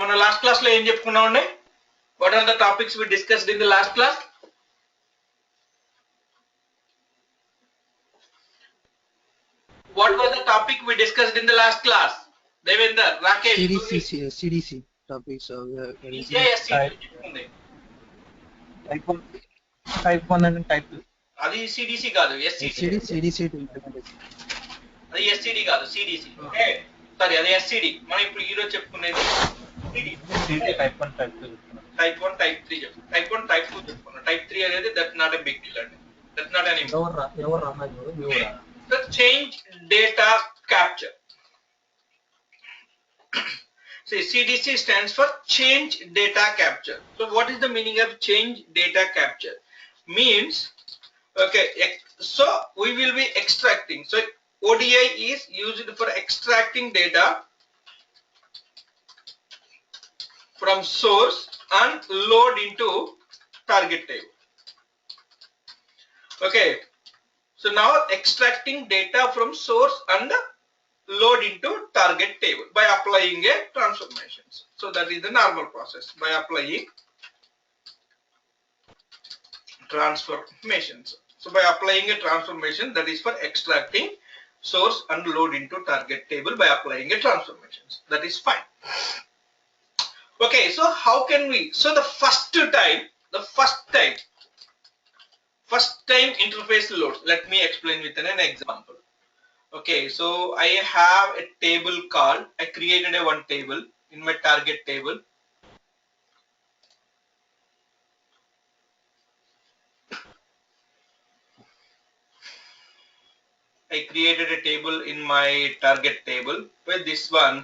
మన last class లో ఏం చెప్పుకున్నామండి? What are the topics we discussed in the last class? What was the topic we discussed in the last class? Devendra, Rakesh, CDC topics of type 1 and type 2. అది CDC కాదు, SCD. CDC to implementation. అది SCD కాదు, CDC. Okay, sorry, అది SCD. మనం ఇప్పుడు ఈరోజు చెప్పుకునేది type 1 type 2. Type 1 type 3 చెప్పుకున్నాం. టైప్ 1 టైప్ 2 చెప్పుకున్నాం. టైప్ 3 అనేది that not a big deal అండి. That not an important. So change data capture. See, CDC stands for change data capture. So what is the meaning of change data capture? Means, okay, so we will be extracting. So ODI is used for extracting data from source and load into target table. Okay, so now extracting data from source and load into target table by applying a transformations. So that is the normal process by applying transformations. So by applying a transformation, that is for extracting source and load into target table by applying a transformations. That is fine. Okay, so how can we? So the first time interface load. Let me explain with an example. Okay, so I have a table called, I created a one table in my target table. I created a table in my target table with this one.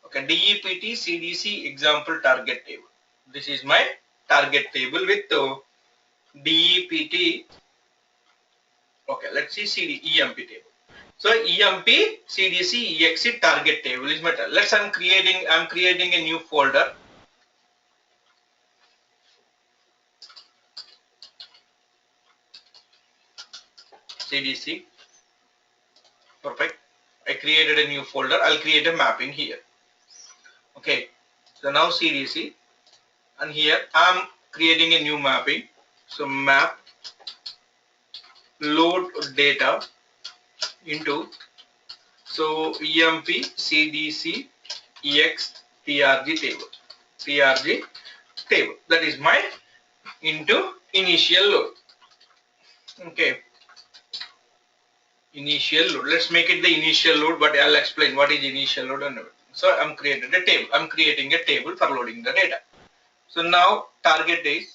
Okay, DEPT CDC example target table. This is my target table with DEPT. Okay, let's see EMP table. So EMP CDC EXE target table is my target. I'm creating a new folder. CDC. Perfect. I created a new folder. I'll create a mapping here. Okay. So now CDC, and here I'm creating a new mapping. So map load data into EMP CDC EX TRG table. That is my into initial load. Okay. Initial load. Let's make it the initial load, but I'll explain what is initial load and everything. So I'm creating a table for loading the data. So now target is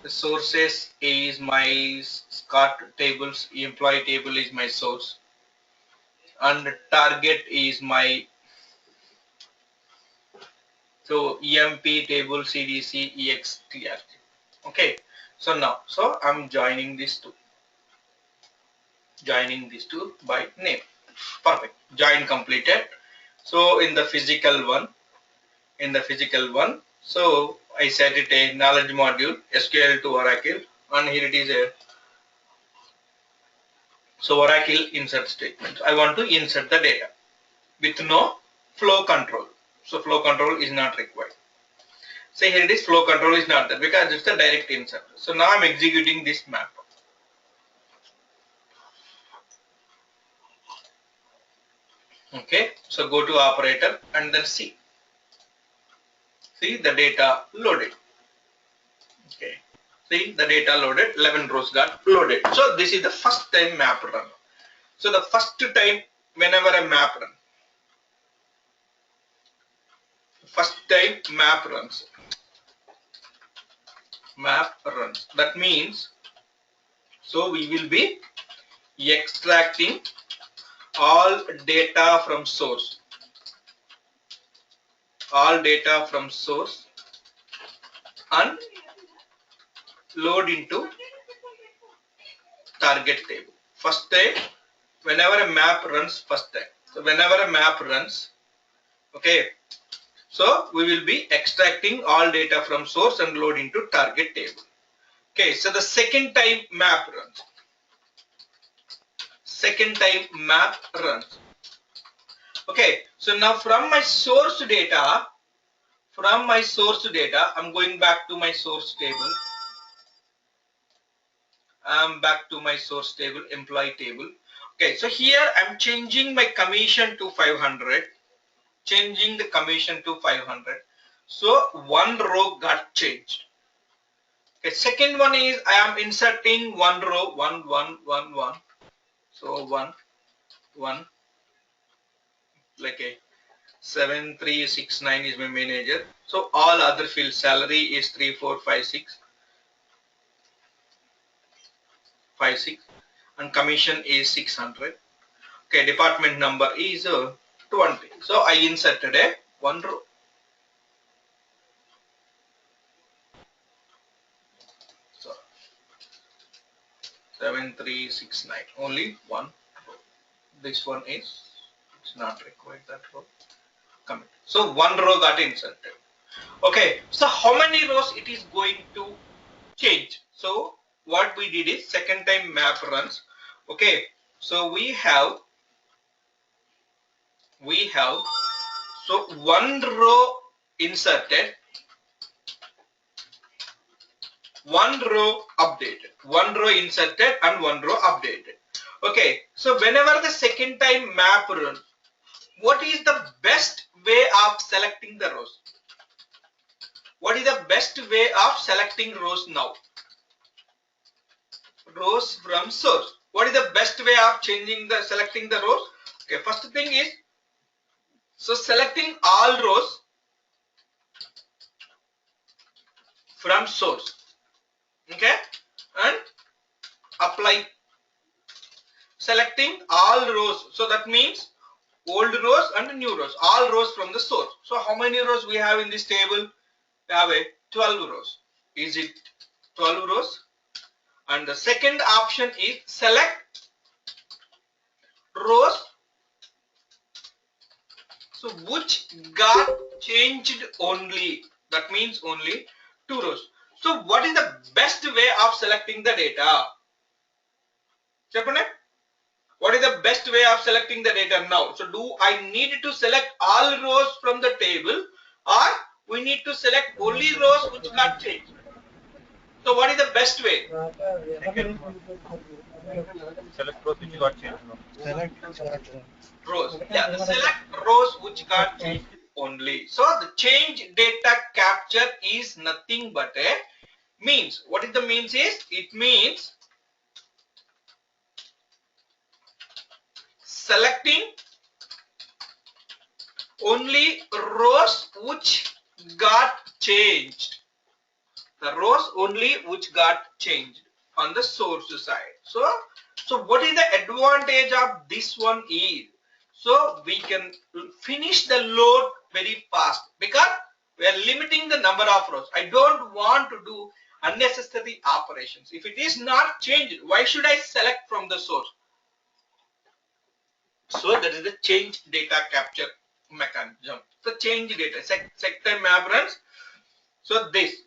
the sources is my cart tables, employee table is my source, and target is my EMP table CDC EX TRG. Okay, so now I'm joining these two by name. Perfect. Join completed. So in the physical one, so I set it a knowledge module SQL to Oracle, and here it is a Oracle insert statement. I want to insert the data with no flow control. So flow control is not required. So here it is, flow control is not there because it's a direct insert. So now I'm executing this map. Okay, so go to operator and then see the data loaded. Okay, see the data loaded, 11 rows got loaded. So this is the first time map run. So the first time whenever a map runs, that means, so we will be extracting all data from source and load into target table. First time whenever a map runs, so whenever a map runs, okay, so we will be extracting all data from source and load into target table. Okay, so the second time map runs, okay, So now from my source data, I'm going back to my source table. I'm back to my source table, employee table. Okay, so here I'm changing my commission to 500. Changing the commission to 500. So one row got changed. Okay, second one is I am inserting one row, 1, 1, 1, 1. So 1, 1, like a 7369 is my manager. So all other fields, salary is 3456, 56, and commission is 600. Okay, department number is 20. So I inserted a one row. So 7369, only one row. This one is, it's not required, that row. Commit. So one row got inserted. Okay, so how many rows it is going to change? So what we did is second time map runs. Okay, so we have so one row inserted, one row updated, one row inserted, and one row updated. Okay, so whenever the second time map runs, what is the best way of selecting the rows? What is the best way of selecting rows now? Rows from source. What is the best way of selecting the rows? Okay, first thing is, so selecting all rows from source. Okay, and apply. Selecting all rows. So that means old rows and new rows. All rows from the source. So how many rows we have in this table? We have a 12 rows. Is it 12 rows? And the second option is select rows so which got changed only. That means only 2 rows. So what is the best way of selecting the data? What is the best way of selecting the data now? So do I need to select all rows from the table, or we need to select only rows which got changed? So what is the best way? Second one. Select rows which got changed. Rows. Yeah, the select rows which got changed only. So the change data capture is nothing but a means. What is the means is? It means selecting only rows which got changed. The rows only which got changed on the source side. So what is the advantage of this one is? So we can finish the load very fast because we are limiting the number of rows. I don't want to do unnecessary operations. If it is not changed, why should I select from the source? So that is the change data capture mechanism. So change data, sector map runs. So this.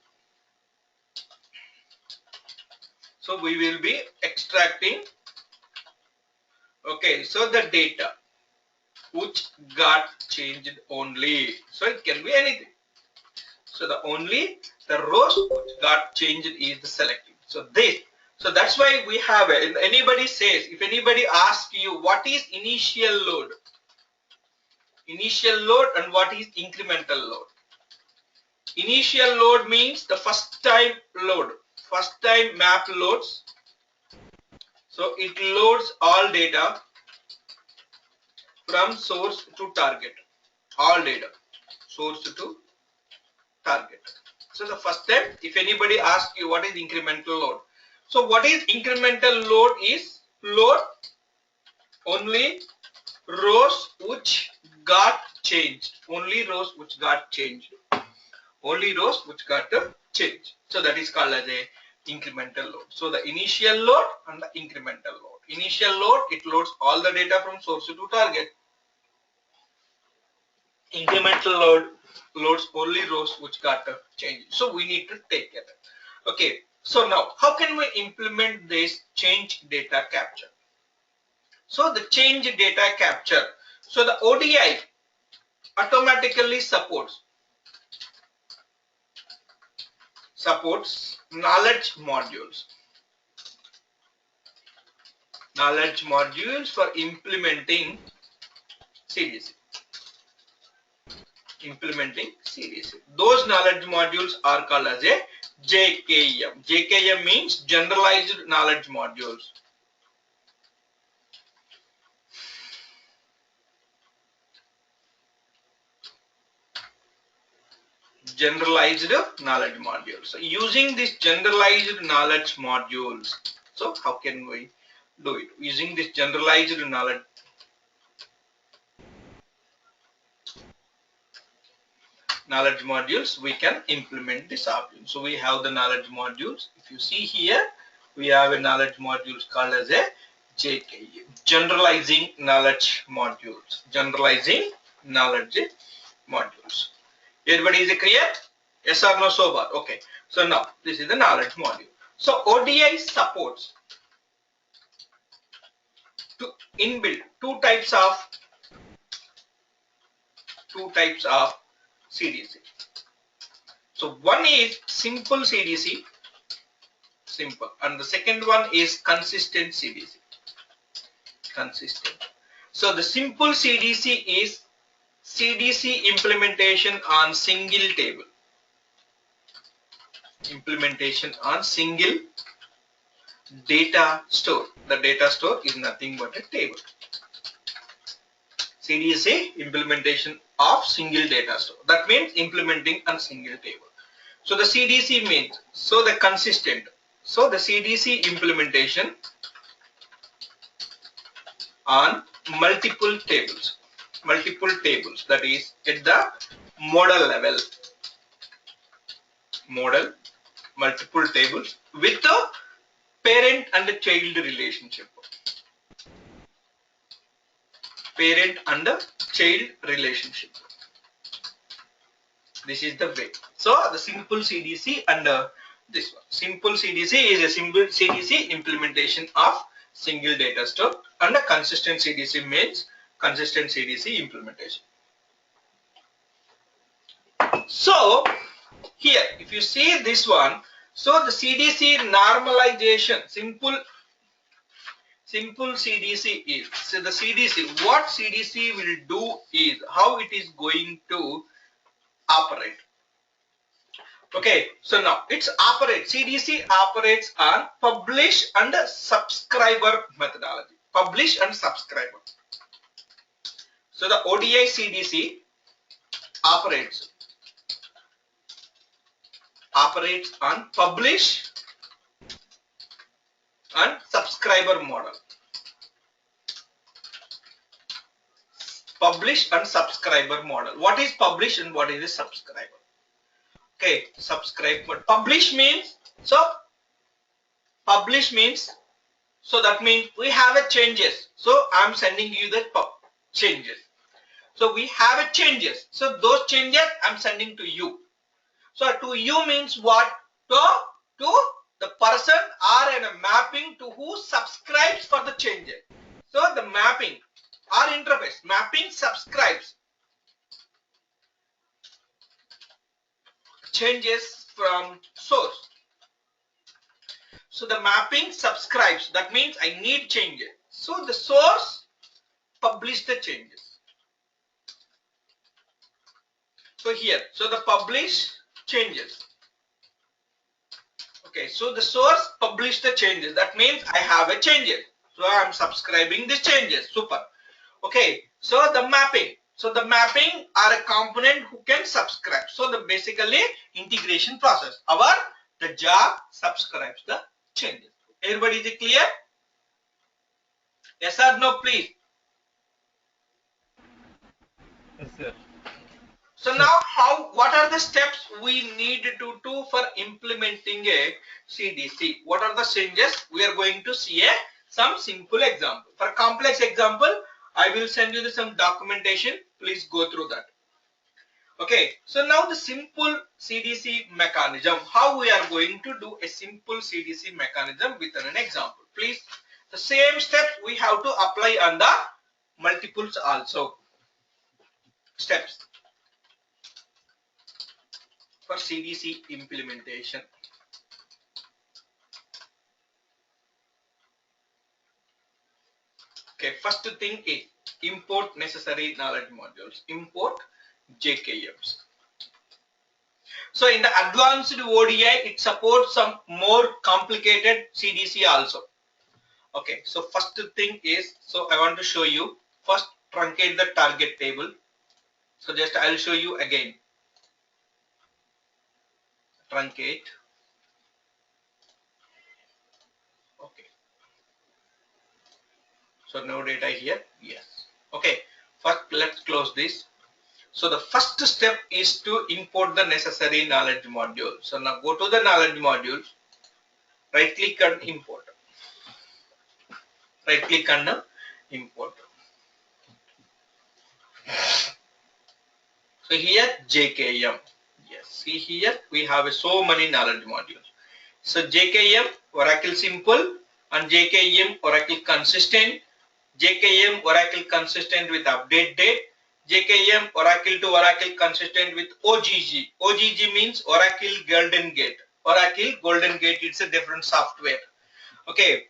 So we will be extracting. Okay, so the data which got changed only. So it can be anything. So the rows which got changed is the selecting. So this. So that's why we have it. If anybody asks you what is initial load and what is incremental load. Initial load means the first time load. First time map loads. So it loads all data from source to target. All data. Source to target. So the first step, if anybody asks you what is incremental load. So what is incremental load is load only rows which got changed. Only rows which got changed. Only rows which got changed. So that is called as a incremental load. So the initial load and the incremental load. Initial load, it loads all the data from source to target. Incremental load loads only rows which got changed. So we need to take care of it. Okay. So now how can we implement this change data capture? So the change data capture. So the ODI automatically supports knowledge modules. Knowledge modules for implementing CDC. Those knowledge modules are called as a JKM. JKM means Generalized Knowledge Modules. Generalized knowledge modules. So using this generalized knowledge modules, so how can we do it? Using this generalized knowledge modules, we can implement this option. So we have the knowledge modules. If you see here, we have a knowledge modules called as a JKU, generalizing knowledge modules. Generalizing knowledge modules. Everybody is clear? Yes or no so far? Okay. So now this is the knowledge module. So ODI supports to inbuilt two types of CDC. So one is simple CDC, simple, and the second one is consistent CDC, consistent. So the simple CDC is CDC implementation on single table. Implementation on single data store. The data store is nothing but a table. CDC implementation of single data store. That means implementing on single table. So the CDC means, so the consistent. So the CDC implementation on multiple tables, that is at the model level, multiple tables with the parent and the child relationship. Parent and child relationship. This is the way. So the simple CDC and this one. Simple CDC is a simple CDC implementation of single data store, and a consistent CDC means consistent CDC implementation. So here, if you see this one, so the CDC normalization, simple CDC is, so the CDC, what CDC will do is, how it is going to operate. Okay, so now it's CDC operates on publish and subscriber methodology. Publish and subscriber. So the ODI CDC operates on publish and subscriber model. Publish and subscriber model. What is publish and what is a subscriber? Okay, subscribe. But publish means, so that means we have a changes. So I'm sending you the changes. So we have a changes. So those changes I'm sending to you. So to you means what? To the person or in a mapping to who subscribes for the changes. So the mapping or interface, mapping subscribes changes from source. So the mapping subscribes, that means I need changes. So the source publish the changes. So here, so the publish changes. Okay, so the source publish the changes. That means I have a changes. So I am subscribing the changes. Super. Okay, so the mapping. So the mapping are a component who can subscribe. So the basically integration process. The job subscribes the changes. Everybody is clear? Yes or no, please? Yes, sir. So now what are the steps we need to do for implementing a CDC? What are the changes? We are going to see some simple example. For complex example, I will send you some documentation. Please go through that. Okay, so now the simple CDC mechanism. How we are going to do a simple CDC mechanism with an example. Please, the same steps we have to apply on the multiples also. steps for CDC implementation. Okay, first thing is import necessary knowledge modules. Import JKMs. So in the advanced ODI, it supports some more complicated CDC also. Okay, so first thing is, so I want to show you, first truncate the target table. So just I'll show you again. Truncate. Okay. So no data here. Yes. Okay. First, let's close this. So the first step is to import the necessary knowledge module. So now go to the knowledge module. Right click and import. Right click and import. So here JKM. Yes. See here we have so many knowledge modules. So JKM Oracle Simple and JKM Oracle Consistent. JKM Oracle Consistent with update date. JKM Oracle to Oracle Consistent with OGG. OGG means Oracle Golden Gate. Oracle Golden Gate, it's a different software. Okay.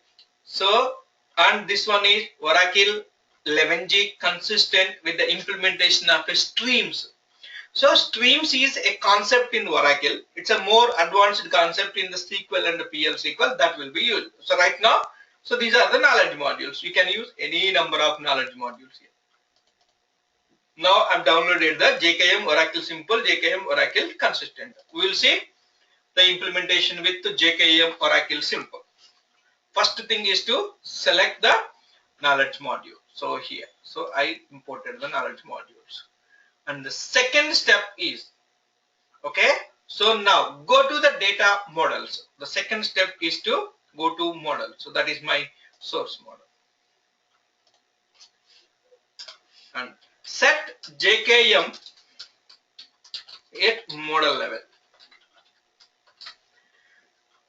So, and this one is Oracle 11G consistent with the implementation of streams. So streams is a concept in Oracle. It's a more advanced concept in the SQL and the PL SQL that will be used. So right now, so these are the knowledge modules. You can use any number of knowledge modules here. Now I've downloaded the JKM Oracle Simple, JKM Oracle Consistent. We will see the implementation with the JKM Oracle Simple. First thing is to select the knowledge module. So here, so I imported the knowledge modules. And the second step is, okay, so now go to the data models. The second step is to go to model. So that is my source model. And set JKM at model level.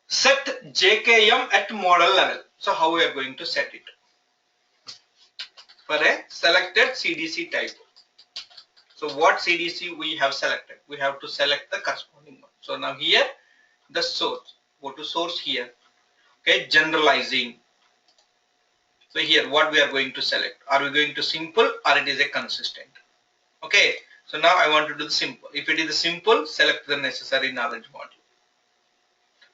Set JKM at model level. So how we are going to set it? For a selected CDC type. So what CDC we have selected? We have to select the corresponding one. So now here the source. Go to source here. Okay, generalizing. So here what we are going to select? Are we going to simple or it is a consistent? Okay. So now I want to do the simple. If it is the simple, select the necessary knowledge module.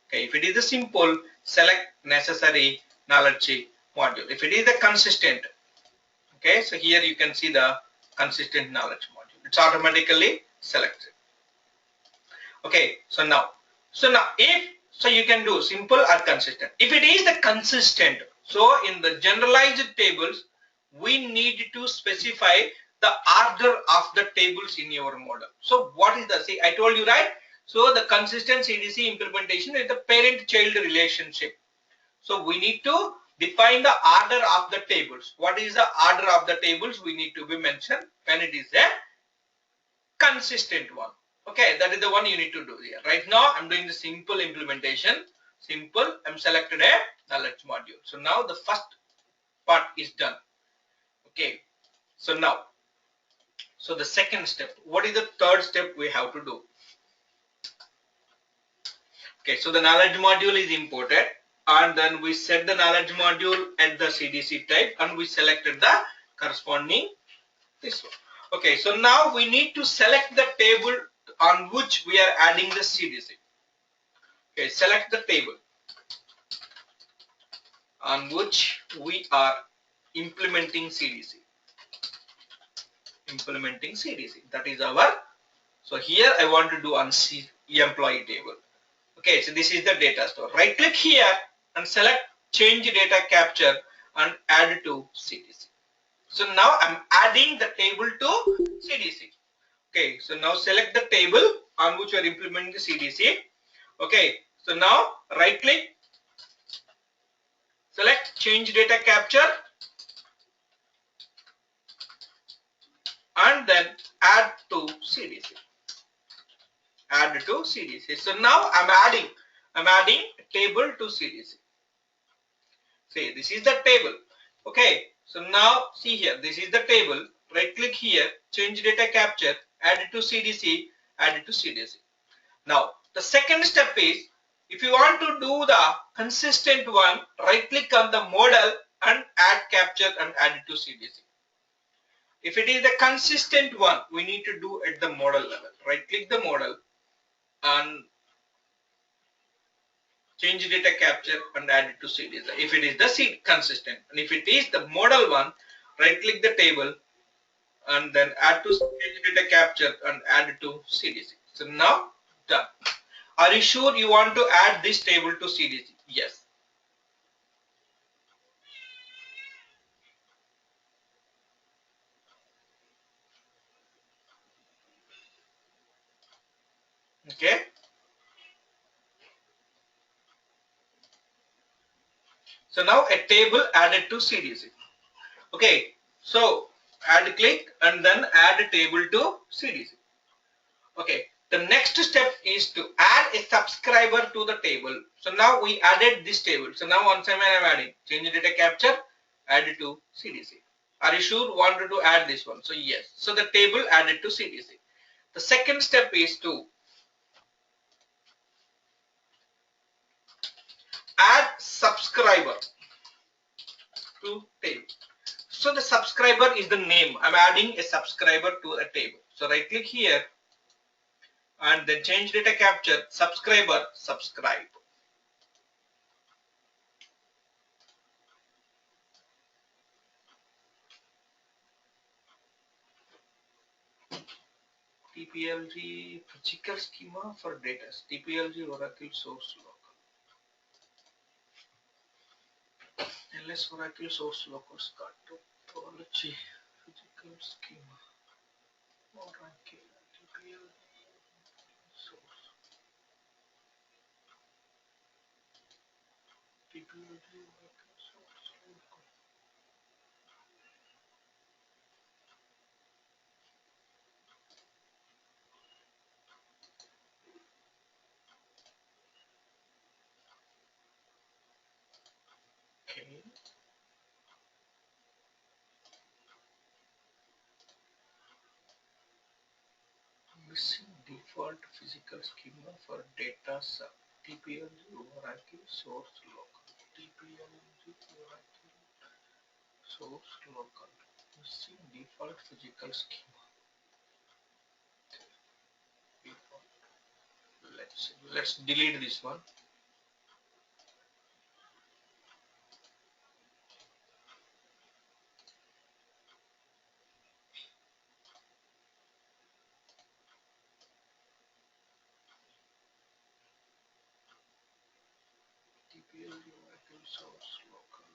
Okay. If it is the simple, select necessary knowledge module. If it is the consistent, okay. So here you can see the consistent knowledge module. It's automatically selected. Okay. So now if so you can do simple or consistent. If it is the consistent, so in the generalized tables, we need to specify the order of the tables in your model. So what is the, see, I told you, right? So the consistent CDC implementation is the parent-child relationship. So we need to define the order of the tables. What is the order of the tables? We need to be mentioned when it is a consistent one. Okay, that is the one you need to do here. Right now I'm doing the simple implementation. Simple, I'm selected a knowledge module. So now the first part is done. Okay, so now, so the second step, what is the third step we have to do? Okay, so the knowledge module is imported and then we set the knowledge module at the CDC type and we selected the corresponding this one. Okay, so now we need to select the table on which we are adding the CDC. Okay, select the table on which we are implementing CDC. Implementing CDC. That is our, so here I want to do on employee table. Okay, so this is the data store. Right click here and select change data capture and add to CDC. So now I'm adding the table to CDC. Okay, so now select the table on which you are implementing the CDC. Okay, so now right click, select change data capture and then add to CDC. Add to CDC. So now I'm adding table to CDC. See, this is the table. Okay, so now see here, this is the table. right click here, change data capture, add it to CDC, add it to CDC. Now the second step is, if you want to do the consistent one, right click on the model and add capture and add it to CDC. If it is the consistent one, we need to do at the model level. Right click the model and change data capture and add it to CDC. If it is the consistent, and if it is the model one, right click the table and then add to change data capture and add it to CDC. So now done. Are you sure you want to add this table to CDC? Yes. Okay. So now a table added to CDC. Okay. So add click and then add a table to CDC. Okay. The next step is to add a subscriber to the table. So now we added this table. So now once I'm adding, change data capture, add it to CDC. Are you sure wanted to add this one? So yes. So the table added to CDC. The second step is to add subscriber to table. So the subscriber is the name. I'm adding a subscriber to a table. So right click here and then change data capture, subscriber, subscribe. TPLG physical schema for data. TPLG Oracle source local. LS Oracle source local start topology physical schema. Oracle TPLG source. TPLG Oracle source local. Okay. Missing default physical schema for data sub. TPLG Oracle source local. TPLG Oracle source local. Missing default physical schema. Default. Let's delete this one. TPLG Oracle source local.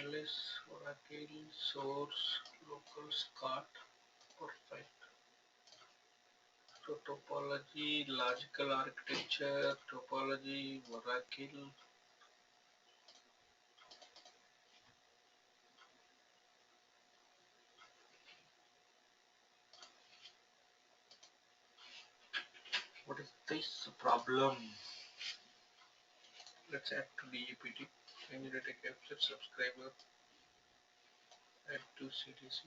LS Oracle source local start. Perfect. So topology, logical architecture, topology, Oracle. What is this problem? Let's add to DAPT. Change data capture, subscriber, add to CDC.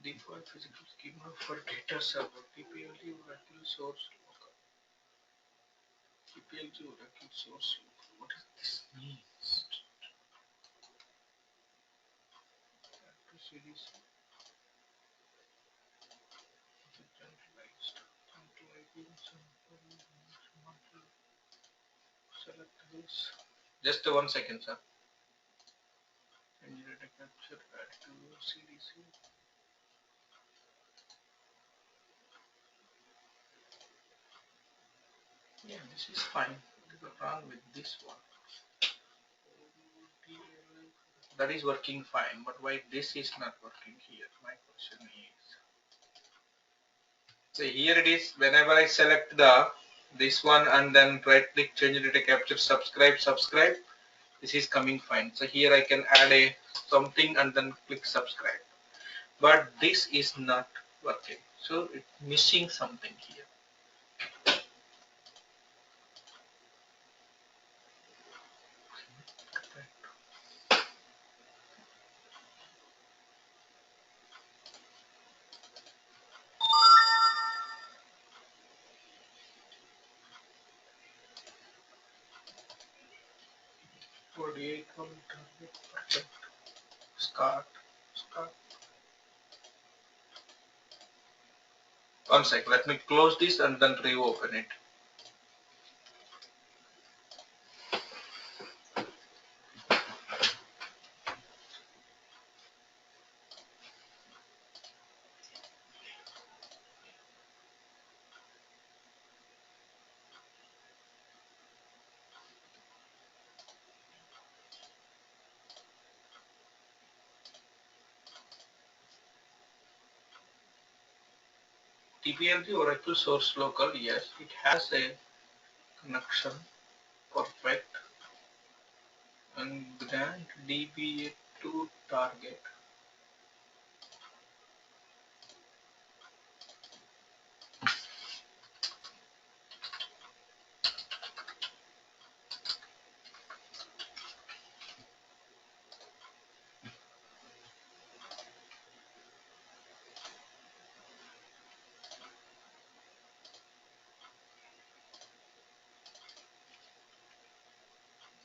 Default physical schema for data server. TPLG Oracle source local. TPLG Oracle source local. What does this mean? Add to CDC. Generalized. Select this. Just 1 second, sir. Change data capture, add to CDC. Yeah, this is fine. What is wrong with this one? That is working fine, but why this is not working here? My question is. So here it is. Whenever I select this one and then right click, change data capture, subscribe. This is coming fine. So here I can add a something and then click subscribe. but this is not working. So it's missing something here. ODI target, perfect. Start. One sec, let me close this and then reopen it. TPLG Oracle source local, yes, it has a connection, perfect, and grant DBA to target.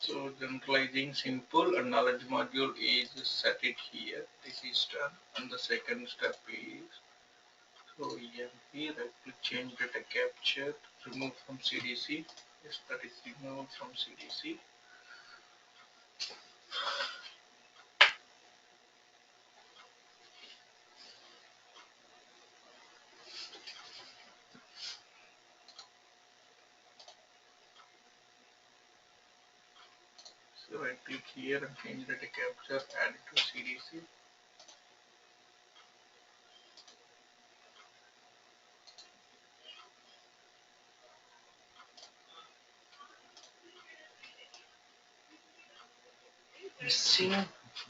So generalizing simple and knowledge module is set it here. This is done, and the second step is so here I will change data capture, remove from CDC. Yes, that is removed from CDC. So I click here and change data capture, add it to CDC. Missing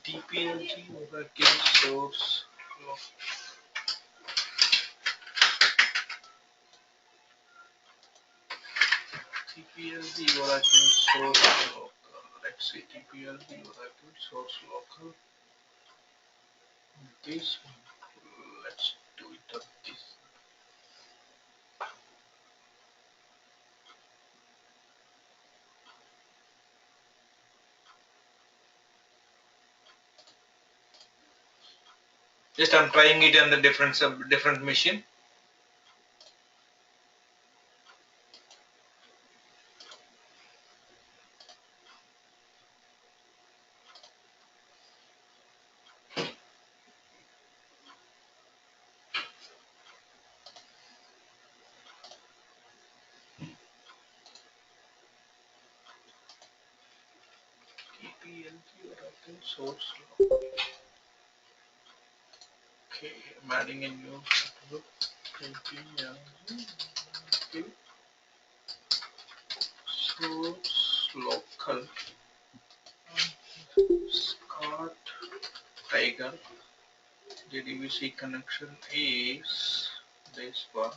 TPLG Oracle source. TPLG Oracle source local. Let's see TPLG Oracle source local. This one. Let's do it on this. Just I'm trying it on the different machine. TPLG Oracle source local. Okay, I'm adding a new table. TPLG source local. Scott Tiger. JDBC connection is this one,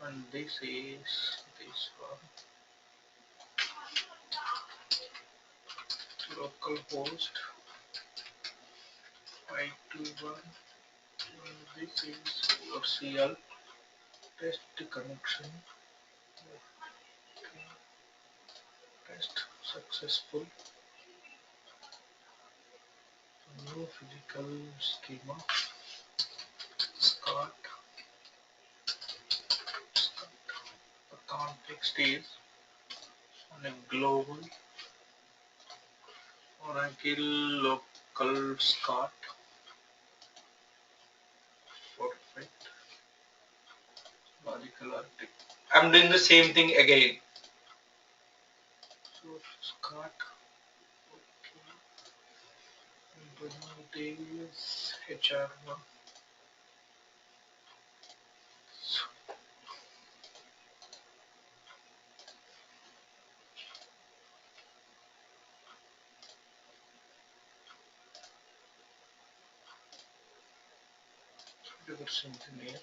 and this is this one. Localhost 521, and this is your CL test connection. Okay, test successful. No physical schema. Scott. The context is on a global Oracle local Scott. Perfect. Logical article. I'm doing the same thing again. So Scott. Okay. And is HR1. put something here.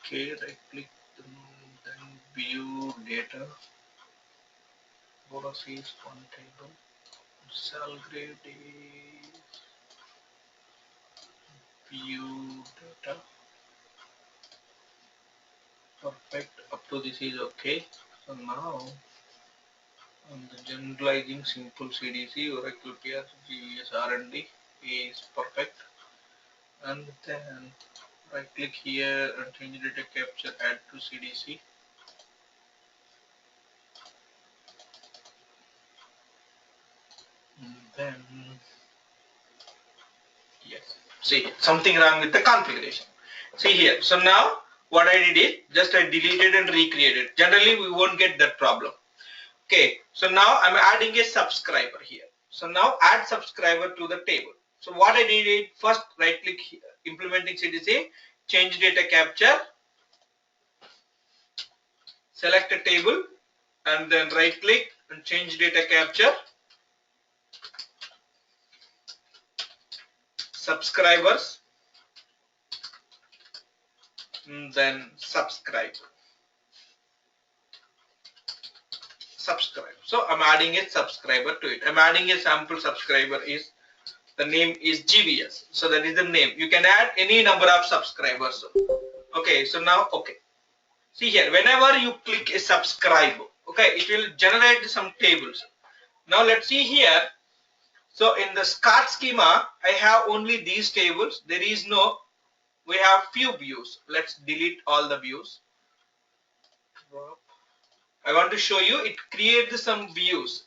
Okay, right click, then view data. Bonus is one table. Salary is view data. Perfect. Up to this is okay. So now on the generalizing simple CDC, Oracle PR, GVS R&D is perfect. And then right click here and change data capture, add to CDC. And then yes, see something wrong with the configuration. See here. So now what I did is just I deleted and recreated. Generally we won't get that problem. Okay, so now I'm adding a subscriber here. So now add subscriber to the table. So what I did is first right click here, implementing CDC, change data capture, select a table, and then right click and change data capture, subscribers, and then subscribe. So I'm adding a subscriber to it. I'm adding a sample subscriber, is the name is GVS. So that is the name. You can add any number of subscribers. Okay, so now okay. See here, whenever you click a subscribe, okay, it will generate some tables. Now let's see here. So in the SCD schema, I have only these tables. There is no, we have few views. Let's delete all the views. I want to show you, it creates some views.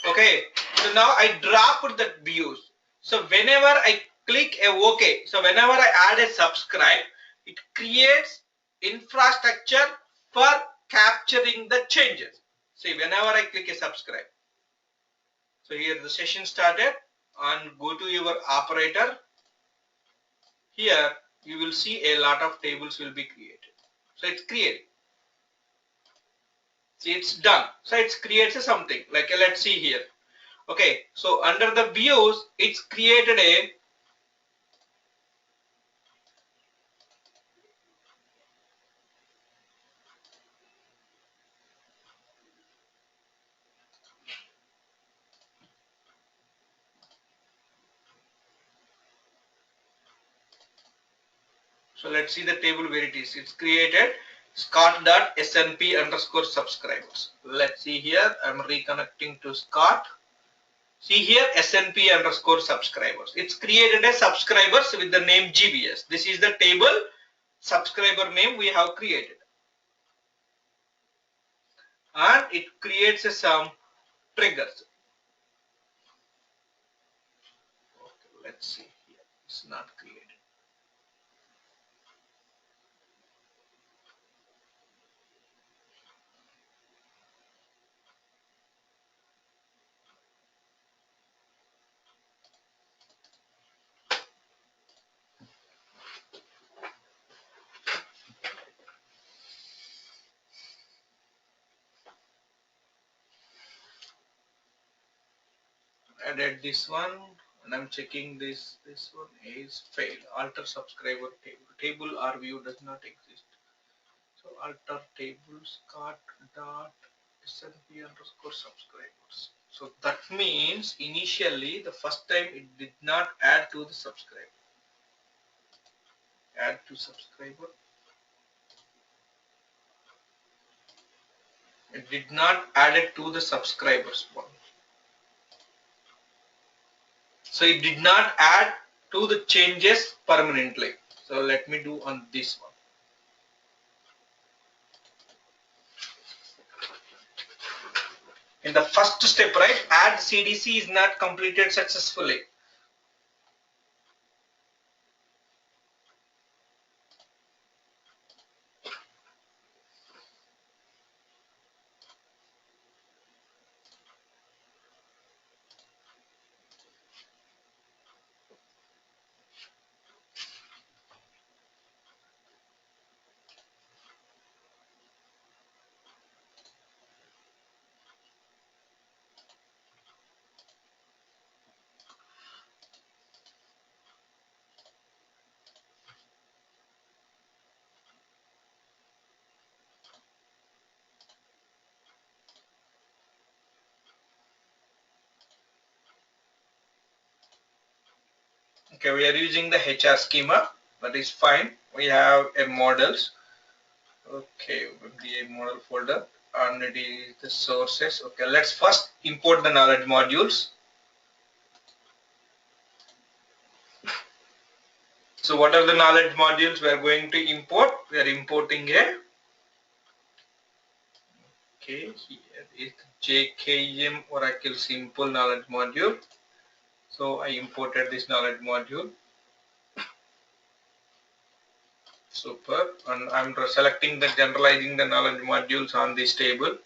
Okay, so now I dropped the views. So whenever I click a OK, so whenever I add a subscribe, it creates infrastructure for capturing the changes. See, whenever I click a subscribe, so here the session started, and go to your operator. Here you will see a lot of tables will be created. So it's created. See, it's done. So it creates something like let's see here. Okay, so under the views, it's created a so let's see the table where it is. It's created Scott.snp underscore subscribers. Let's see here. I'm reconnecting to Scott. See here snp underscore subscribers. It's created a subscribers with the name GBS. This is the table subscriber name we have created. And it creates some triggers. Okay, let's see here. It's not created. Added this one, and I'm checking this one is failed. Alter subscriber table or view does not exist. So alter table Scott dot snp underscore subscribers. So that means initially the first time it did not add to the subscriber. Add to subscriber. It did not add it to the subscribers one. So it did not add to the changes permanently. So let me do on this one. In the first step, right? Add CDC is not completed successfully. Okay, we are using the HR schema, that is fine. We have a models. Okay, the model folder, and it is the sources. Okay, let's first import the knowledge modules. So what are the knowledge modules we are going to import? We are importing a, okay, here is JKM Oracle Simple knowledge module. So I imported this knowledge module. Super. And I'm selecting the generalizing the knowledge modules on this table.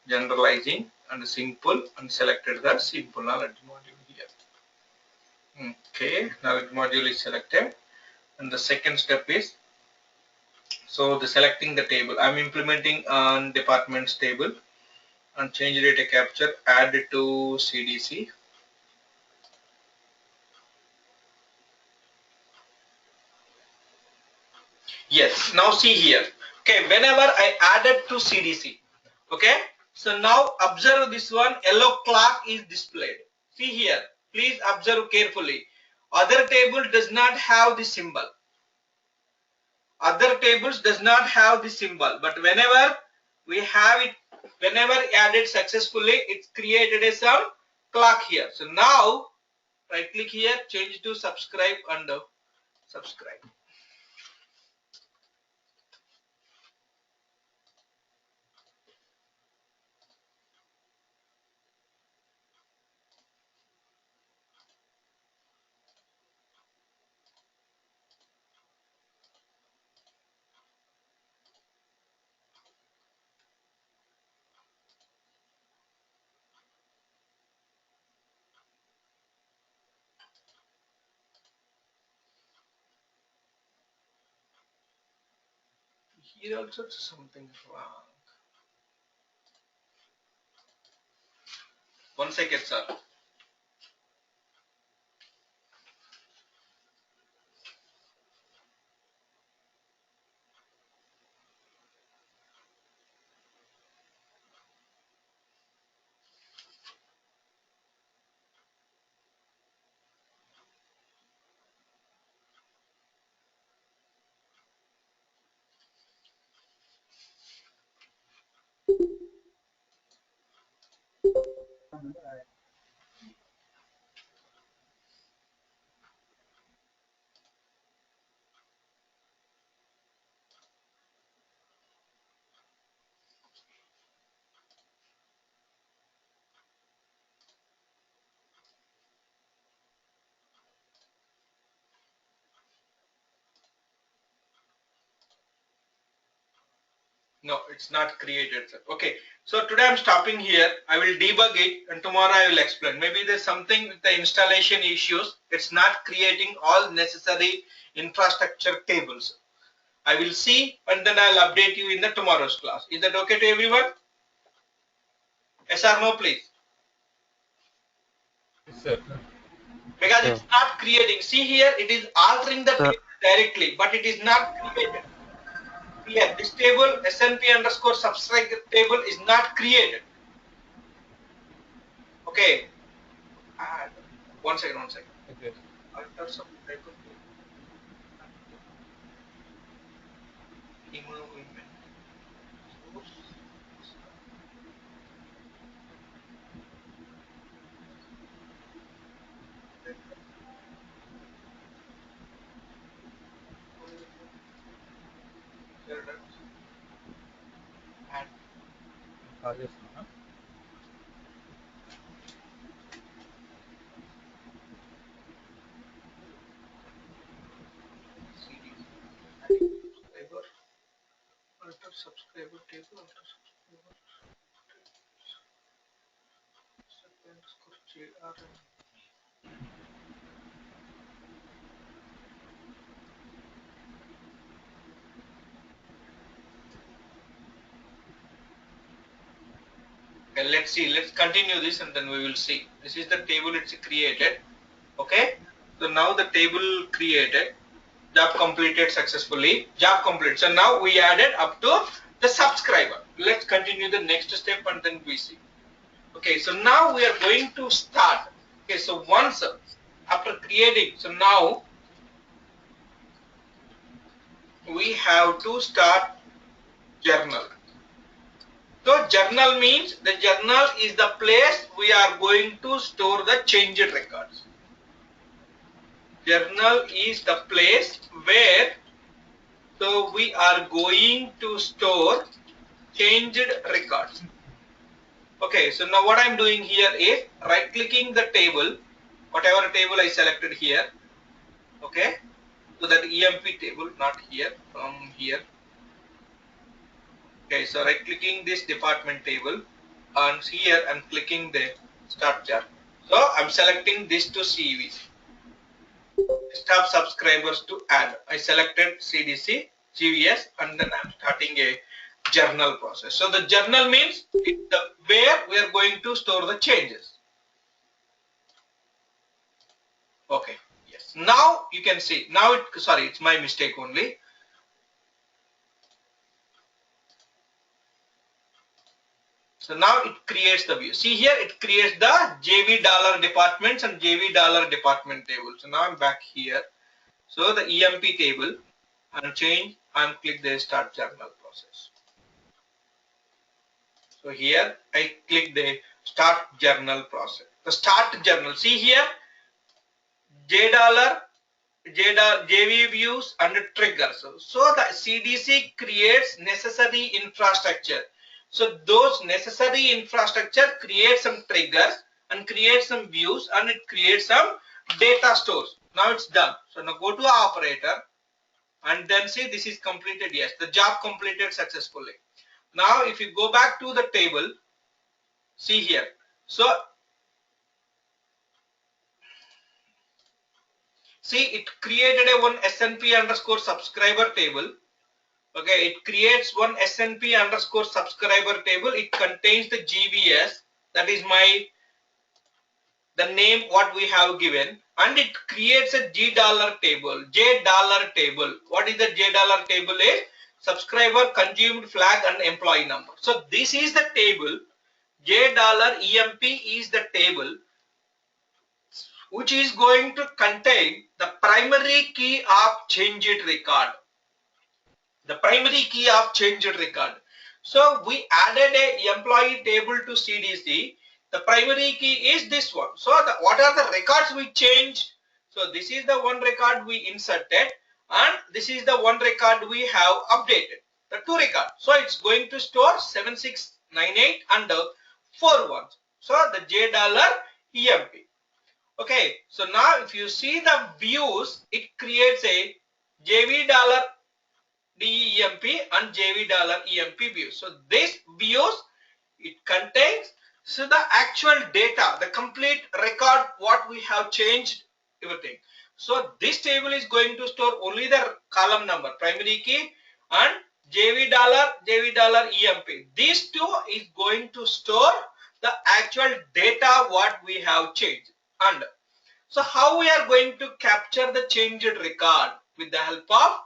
Generalizing and simple, and selected the simple knowledge module here. Okay, knowledge module is selected. And the second step is, so the selecting the table. I'm implementing on departments table and change data capture, add it to CDC. Yes, now see here. Okay, whenever I added to CDC, okay, so now observe this one, yellow clock is displayed. See here, please observe carefully. Other table does not have the symbol. Other tables does not have the symbol, but whenever we have it, whenever added successfully, it's created a some clock here. So now right click here, change to subscribe, and subscribe. Here also something wrong. 1 second, sir. No, it's not created, sir. Okay, so today I'm stopping here. I will debug it, and tomorrow I will explain. Maybe there's something with the installation issues. It's not creating all necessary infrastructure tables. I will see, and then I'll update you in the tomorrow's class. Is that okay to everyone? Yes or no, please? Yes, sir. Because it's not creating. See here, it is altering the table directly, but it is not created. Here, this table SNP underscore subtract table is not created. Okay. Add. 1 second, 1 second. Okay. Alter some type of hemoglobin. Add. Yes, ma'am. subscriber table after subscriber underscore JRN. Okay, let's see. Let's continue this and then we will see. This is the table it's created. Okay. So now the table created. Job completed successfully. Job complete. So now we added up to the subscriber. Let's continue the next step and then we see. Okay. So now we are going to start. Okay. So once after creating, so now we have to start journal. So journal means the journal is the place we are going to store the changed records. Journal is the place where so we are going to store changed records. Okay, so now what I'm doing here is right clicking the table, whatever table I selected here. Okay, so that EMP table, not here, from here. Okay, so right clicking this department table and here I'm clicking the start journal. So I'm selecting this to CV. Stop subscribers to add. I selected CDC, GVS, and then I'm starting a journal process. So the journal means where we are going to store the changes. Okay. Yes. Now you can see. Now it's my mistake only. So now it creates the view. See here, it creates the JV dollar departments and JV dollar department table. So now I'm back here. So the EMP table and change and click the start journal process. So here I click the start journal process. The start journal. See here, J dollar, JV views and triggers. So the CDC creates necessary infrastructure. So those necessary infrastructure create some triggers and create some views and it creates some data stores. Now it's done. So now go to operator and then see this is completed. Yes, the job completed successfully. Now if you go back to the table, see here. So see it created a one SNP underscore subscriber table. Okay, it creates one SNP underscore subscriber table. It contains the GVS, that is the name what we have given, and it creates a J dollar table. What is the J dollar table? Is subscriber, consumed flag and employee number. So this is the table. J dollar EMP is the table which is going to contain the primary key of changed record. The primary key of changed record. So we added a employee table to CDC. The primary key is this one. So what are the records we changed? So this is the one record we inserted and this is the one record we have updated. The two records. So it's going to store 7698 and 41. So the J dollar EMP. Okay. So now if you see the views, it creates a JV dollar DEMP and JV dollar EMP views. So this views it contains so the actual data, the complete record what we have changed everything. So this table is going to store only the column number, primary key and JV dollar EMP. These two is going to store the actual data what we have changed. And so how we are going to capture the changed record with the help of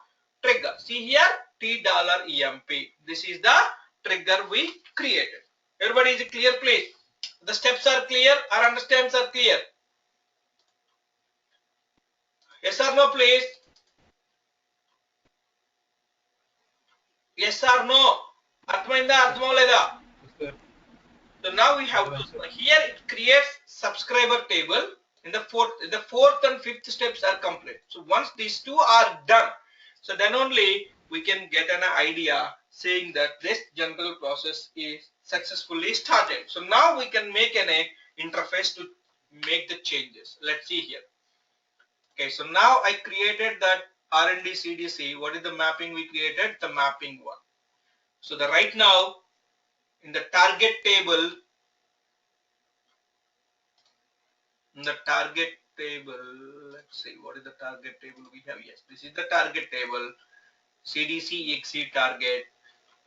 trigger. See here T dollar EMP. This is the trigger we created. Everybody is clear please? The steps are clear, our understands are clear. Yes or no please? Yes or no? అర్థమైందా అర్థమవలేదా? So now we have to, here it creates subscriber table in the fourth and fifth steps are complete. So once these two are done, so then only we can get an idea saying that this general process is successfully started. So now we can make an interface to make the changes. Let's see here. Okay, so now I created that R&D CDC. What is the mapping we created? The mapping one. So the right now in the target table, let's see what is the target table we have. Yes, this is the target table. CDC exceed target.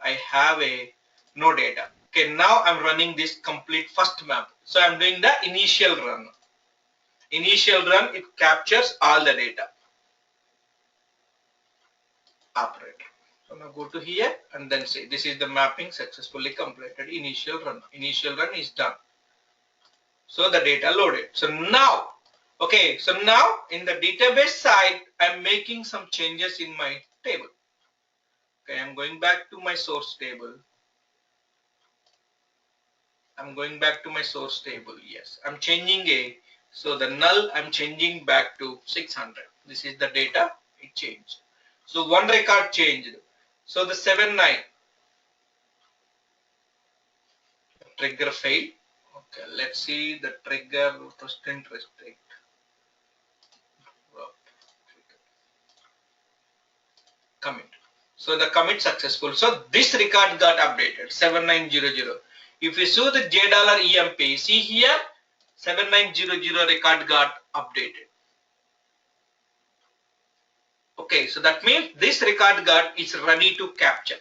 I have a no data. Okay, now I'm running this complete first map. So I'm doing the initial run. Initial run, it captures all the data. Operator. So now go to here and then say this is the mapping successfully completed. Initial run. Initial run is done. So the data loaded. So now, okay, so now in the database side, I'm making some changes in my table. Okay, I'm going back to my source table. I'm going back to my source table. Yes, I'm changing so the null I'm changing back to 600. This is the data, it changed. So one record changed. So the 79 trigger fail. Okay, let's see the trigger restrict. Commit. So the commit successful. So this record got updated 7900. If you see the $EMP, see here 7900 record got updated. Okay, so that means this record got is ready to capture.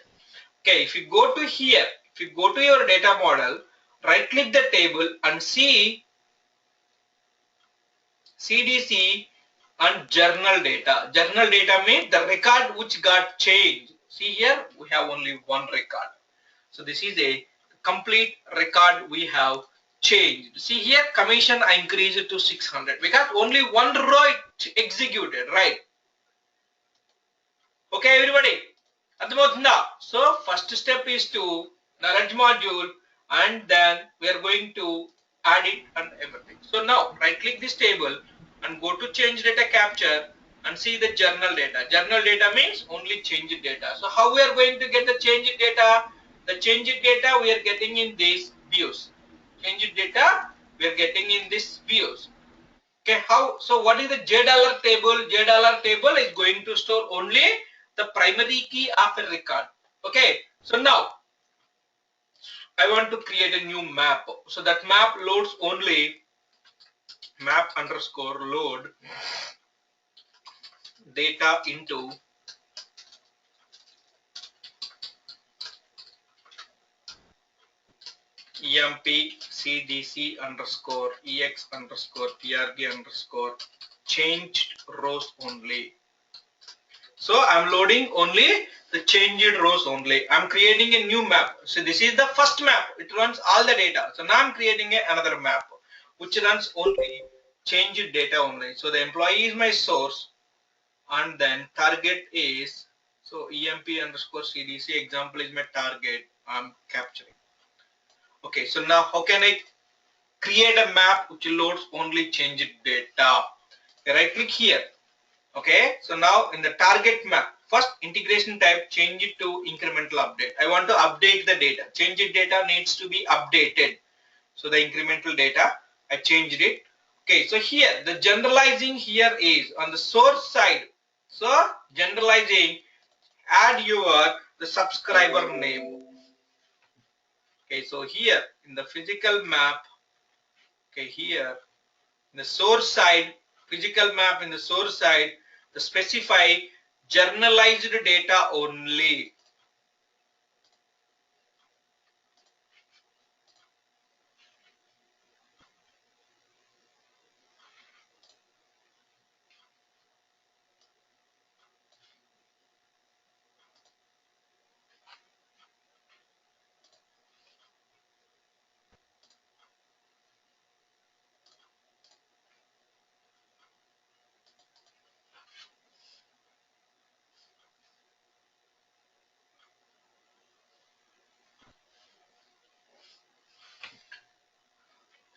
Okay, if you go to here, if you go to your data model, right click the table and see CDC and journal data. Journal data means the record which got changed. See here, we have only one record. So this is a complete record we have changed. See here, commission I increased it to 600 because only one row executed, right? Okay, everybody. So first step is to knowledge module and then we are going to add it and everything. So now right click this table and go to change data capture and see the journal data. Journal data means only changed data. So how we are going to get the changed data? The changed data we are getting in these views. Changed data we are getting in this views. Okay, how? So what is the $? Table? $? Table is going to store only the primary key of a record. Okay, so now I want to create a new map. So that map loads only map underscore load data into emp cdc underscore ex underscore trg underscore changed rows only. So I'm loading only the changed rows only. I'm creating a new map. So this is the first map. It runs all the data. So now I'm creating another map which runs only changed data only. So the employee is my source and then target is, so emp underscore cdc example is my target. I'm capturing. Okay, so now how can I create a map which loads only changed data? Right click here. Okay, so now in the target map, first integration type, change it to incremental update. I want to update the data. Change it data needs to be updated. So the incremental data, I changed it. Okay, so here the generalizing here is on the source side. So generalizing, add the subscriber name. Okay, so here in the physical map, okay, here in the source side, physical map in the source side, the specify generalized data only.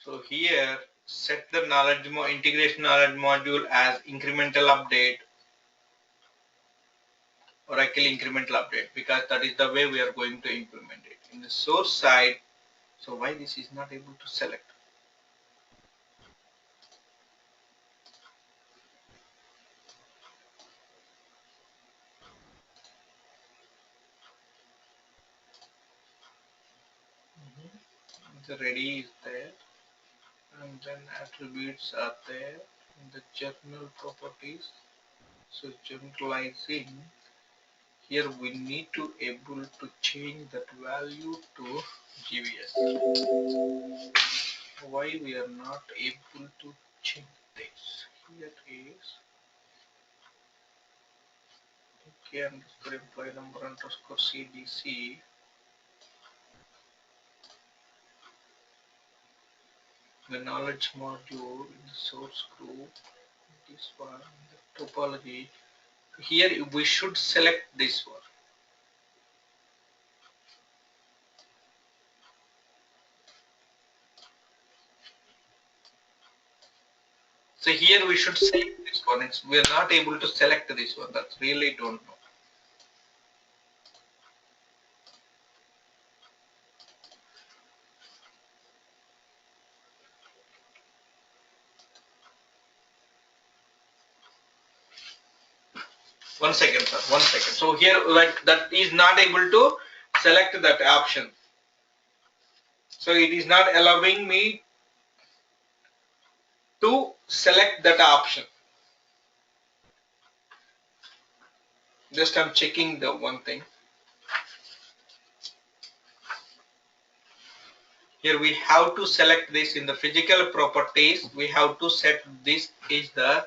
So here set the knowledge integration knowledge module as incremental update, Oracle incremental update, because that is the way we are going to implement it. In the source side, so why this is not able to select? ready is there, and then attributes are there in the journal properties. So generalizing, here we need to able to change that value to GVS. Why we are not able to change this? Here is k underscore employee number underscore CDC. The knowledge module in the source group, this one, the topology. Here we should select this one. So here we should select this one. We are not able to select this one. That's really don't know. One second, sir. One second. So here, like that is not able to select that option. So it is not allowing me to select that option. Just I'm checking the one thing. Here we have to select this in the physical properties. We have to set this is the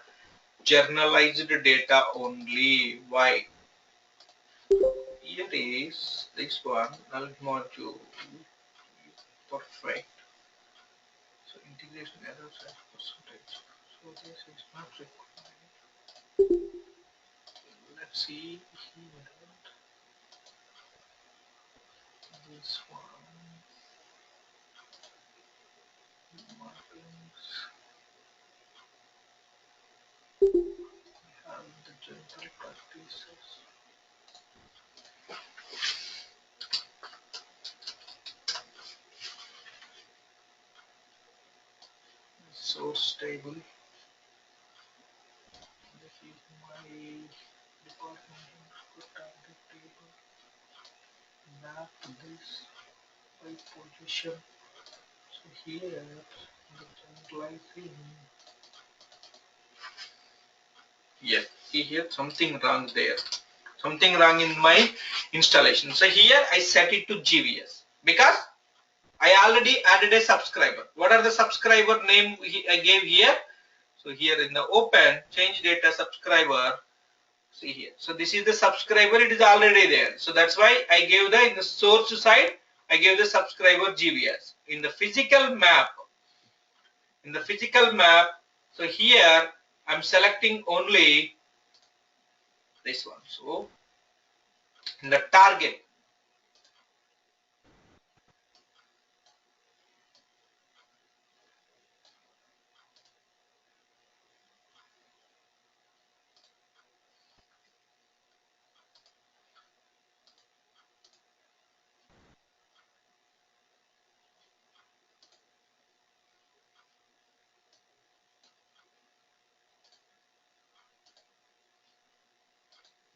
generalized data only. Why? Here is this one null module. Perfect. So integration errors as percentage. So this is not required. Let's see here. This one. Markings. And the general practices. Source table. This is my department target table. Map this by position. So here the generalizing. Yes, see here something wrong there. Something wrong in my installation. So here I set it to GVS because I already added a subscriber. What are the subscriber name I gave here? So here in the open change data subscriber. See here. So this is the subscriber. It is already there. So that's why I gave the in the source side. I gave the subscriber GVS in the physical map. In the physical map. So here I'm selecting only this one. So in the target.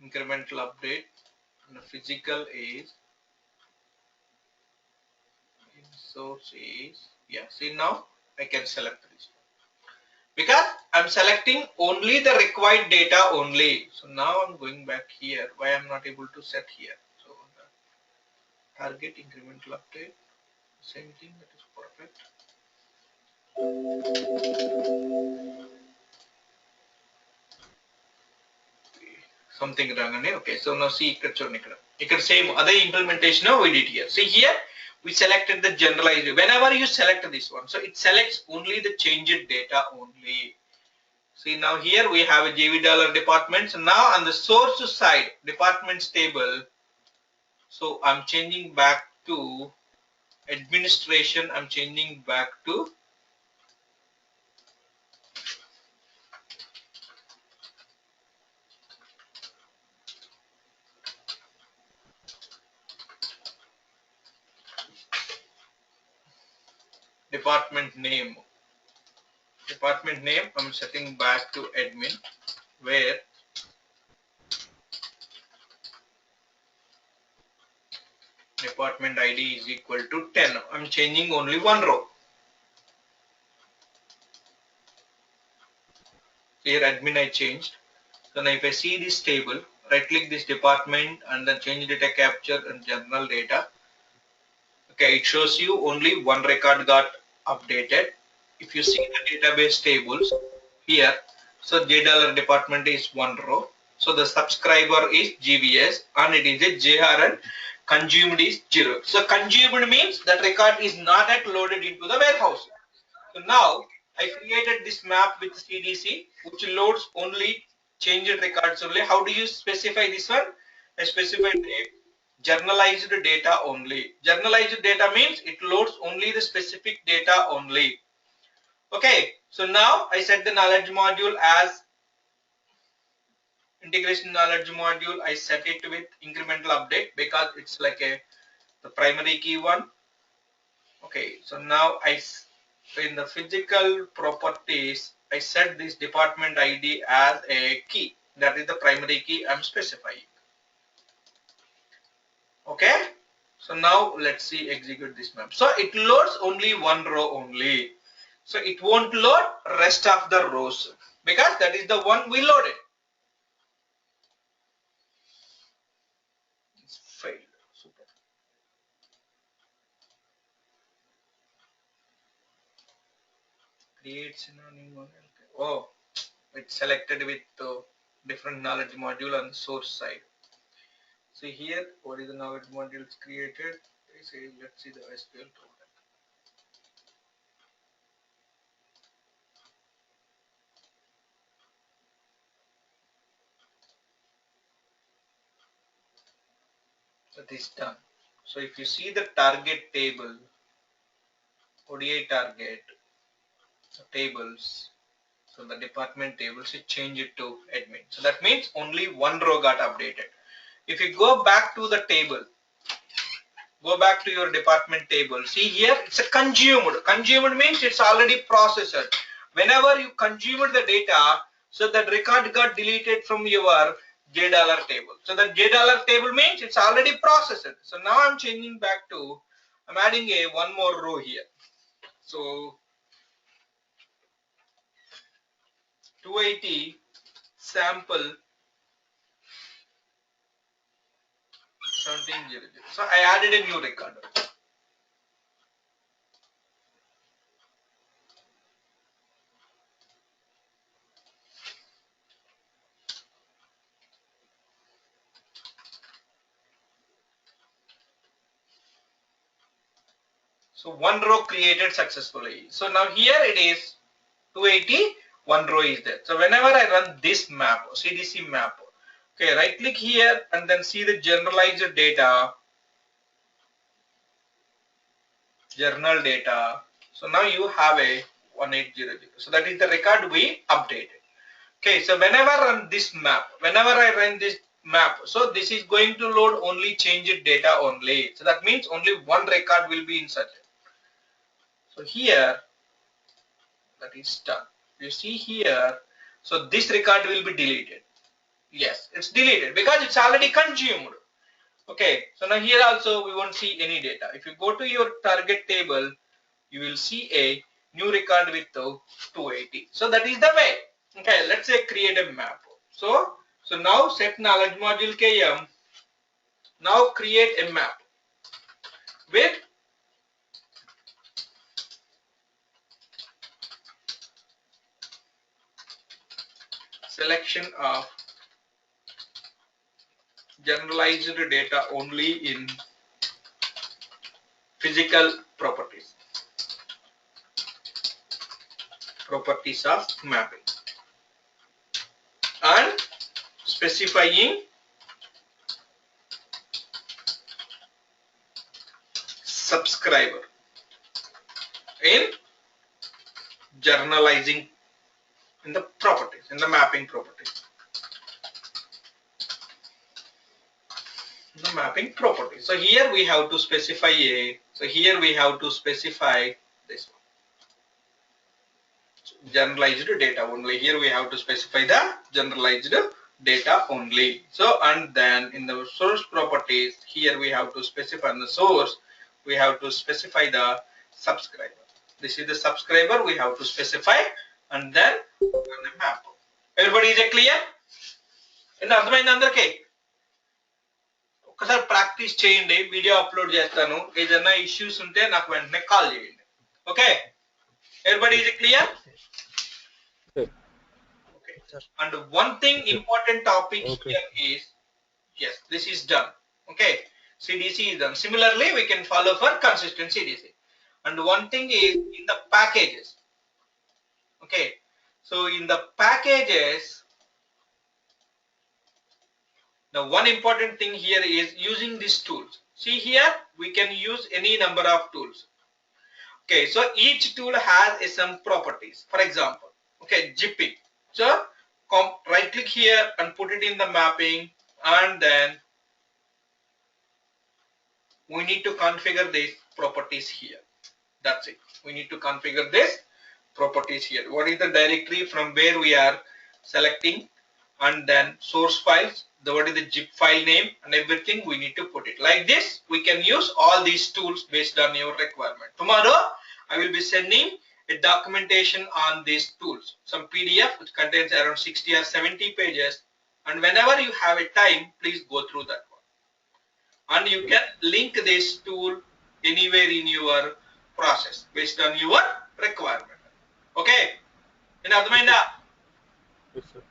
Incremental update and the physical is in source is see now I can select this because I'm selecting only the required data only. So now I'm going back here. Why I'm not able to set here? So the target incremental update, same thing, that is perfect. Something wrong and okay. So now see ఇక్కడ same other implementation we did here. See here we selected the generalized. Whenever you select this one, so it selects only the changed data only. See now here we have a JV dollar department. So now on the source side departments table, so I'm changing back to administration. I'm changing back to department name. Department name I'm setting back to admin, where department ID is equal to 10. I'm changing only one row. Here admin I changed. So now if I see this table, right click this department and then change data capture and general data. Okay, it shows you only one record got updated. If you see the database tables here, so JDollar department is one row. So the subscriber is GVS and it is a JRN. Consumed is 0. So consumed means that record is not yet loaded into the warehouse. So now I created this map with CDC which loads only changed records only. How do you specify this one? I specified a generalized data only. Generalized data means it loads only the specific data only. Okay, so now I set the knowledge module as integration knowledge module. I set it with incremental update because it's like the primary key one. Okay, so now in the physical properties I set this department ID as a key. That is the primary key I'm specifying. Okay, so now let's see execute this map. So it loads only one row only. So it won't load rest of the rows because that is the one we loaded. It's failed. Super. Create synonym. Oh, it's selected with different knowledge module on the source side. See here, what is the knowledge module created? Let's see the SQL code. That is done. So if you see the target table, ODI target, the tables, so the department tables, you change it to admin. So that means only one row got updated. If you go back to the table, go back to your department table. See here, it's a consumed. Consumed means it's already processed. Whenever you consumed the data, so that record got deleted from your JDollar table. So the JDollar table means it's already processed. So now I'm changing back to, I'm adding a one more row here. So 280 sample 1700. So I added a new record. So one row created successfully. So now here it is 280, one row is there. So whenever I run this map, CDC map, okay, right click here and then see the generalized data, journal data. So now you have a 1800. So that is the record we updated. Okay, so whenever I run this map, so this is going to load only changed data only. So that means only one record will be inserted. So here, that is done. You see here, so this record will be deleted. Yes, it's deleted because it's already consumed. Okay, so now here also we won't see any data. If you go to your target table, you will see a new record with 280. So that is the way. Okay, let's say create a map. So now set knowledge module KM. Now create a map with selection of generalized data only in physical properties of mapping, and specifying subscriber in generalizing in the properties, in the mapping properties. The mapping properties. So here we have to specify this one. Generalized data only. Here we have to specify the generalized data only. So, and then in the source properties, here we have to specify the source, we have to specify the subscriber. This is the subscriber we have to specify, and then the map. Everybody is it clear? And అర్థమైంది అందరికీ ఒకసారి practice చేయండి video upload చేస్తాను ఏదైనా issues ఉంటే నాకు వెంటనే call చేయండి okay everybody is it clear okay and one thing important topic here is yes this is done okay CDC is done similarly we can follow for consistent CDC and one thing is in the packages okay so in the packages the one important thing here is using these tools. See here, we can use any number of tools. Okay, so each tool has some properties. For example, okay, zipping. So right click here and put it in the mapping, and then we need to configure these properties here. That's it. We need to configure this properties here. What is the directory from where we are selecting, and then source files, what is the zip file name and everything we need to put it like this. We can use all these tools based on your requirement. Tomorrow I will be sending a documentation on these tools, some PDF which contains around 60 or 70 pages, and whenever you have a time please go through that one and you can link this tool anywhere in your process based on your requirement. Okay, in Admaina. Yes, sir.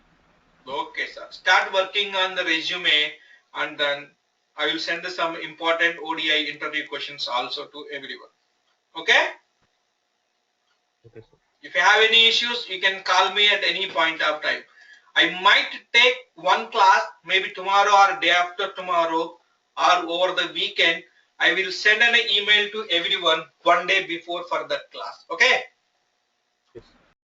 Okay, sir. Start working on the resume, and then I will send some important ODI interview questions also to everyone. Okay? Okay, sir. If you have any issues, you can call me at any point of time. I might take one class, maybe tomorrow or day after tomorrow or over the weekend. I will send an email to everyone one day before for that class. Okay?